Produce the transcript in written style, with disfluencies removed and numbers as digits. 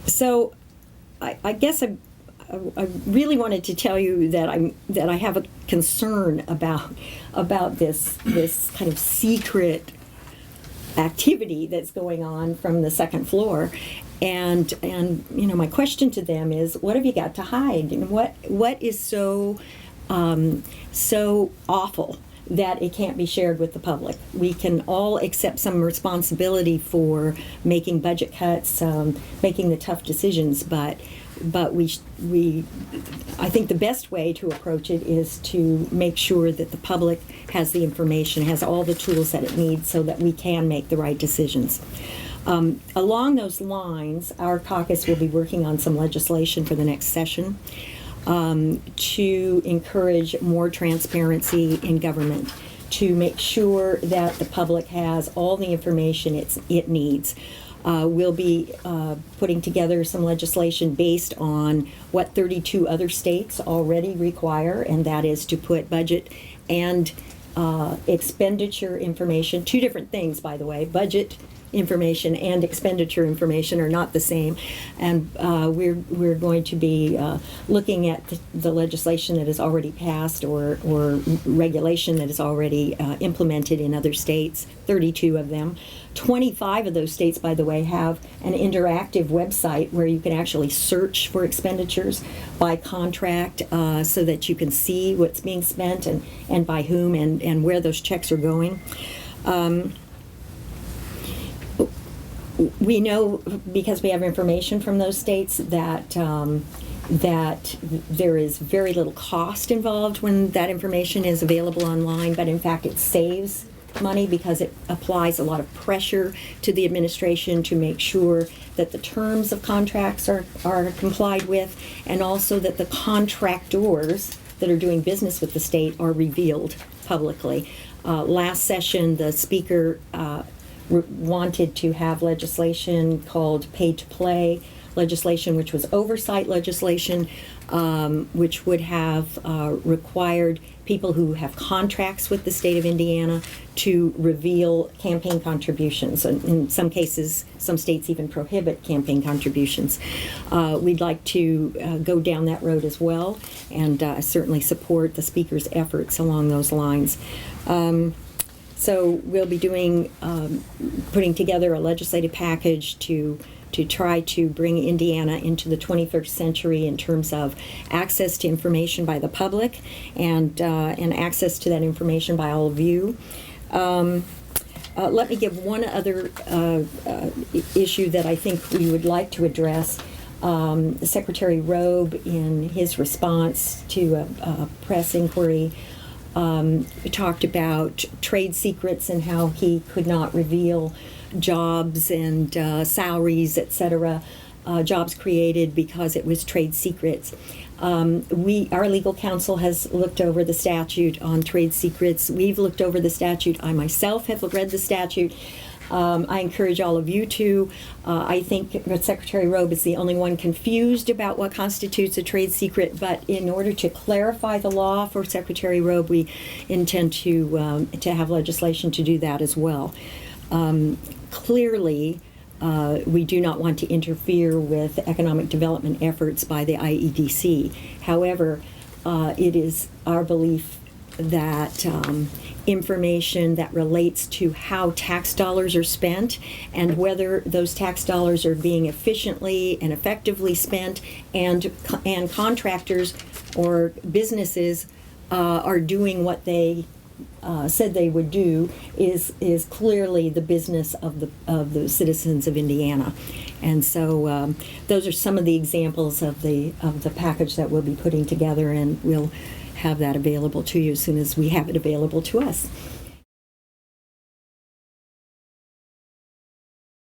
So I guess I really wanted to tell you that I have a concern about this kind of secret activity that's going on from the second floor, and my question to them is, what have you got to hide? And what is so awful that it can't be shared with the public? We can all accept some responsibility for making budget cuts, making the tough decisions, but I think the best way to approach it is to make sure that the public has the information, has all the tools that it needs so that we can make the right decisions. Along those lines, our caucus will be working on some legislation for the next session to encourage more transparency in government, to make sure that the public has all the information it needs. We'll be putting together some legislation based on what 32 other states already require, and that is to put budget and expenditure information, two different things, by the way. Budget information and expenditure information are not the same, and we're going to be looking at the legislation that is already passed or regulation that is already implemented in other states, 32 of them. 25 of those states, by the way, have an interactive website where you can actually search for expenditures by contract so that you can see what's being spent and by whom and where those checks are going. We know, because we have information from those states, that there is very little cost involved when that information is available online, but in fact it saves money because it applies a lot of pressure to the administration to make sure that the terms of contracts are complied with, and also that the contractors that are doing business with the state are revealed publicly. Last session, the speaker wanted to have legislation called pay-to-play legislation, which was oversight legislation, which would have required people who have contracts with the state of Indiana to reveal campaign contributions. And in some cases, some states even prohibit campaign contributions. We'd like to go down that road as well, and certainly support the speaker's efforts along those lines. So we'll be putting together a legislative package to try to bring Indiana into the 21st century in terms of access to information by the public and access to that information by all of you. Let me give one other issue that I think we would like to address. Secretary Robe, in his response to a press inquiry, talked about trade secrets and how he could not reveal jobs and salaries, etc., jobs created because it was trade secrets. Our legal counsel has looked over the statute on trade secrets. We've looked over the statute. I myself have read the statute. I encourage all of you to. I think Secretary Robe is the only one confused about what constitutes a trade secret, but in order to clarify the law for Secretary Robe, we intend to have legislation to do that as well. Clearly, we do not want to interfere with economic development efforts by the IEDC. However, it is our belief that information that relates to how tax dollars are spent and whether those tax dollars are being efficiently and effectively spent, and contractors or businesses are doing what they said they would do, is clearly the business of the citizens of Indiana. And so those are some of the examples of the package that we'll be putting together, and we'll have that available to you as soon as we have it available to us.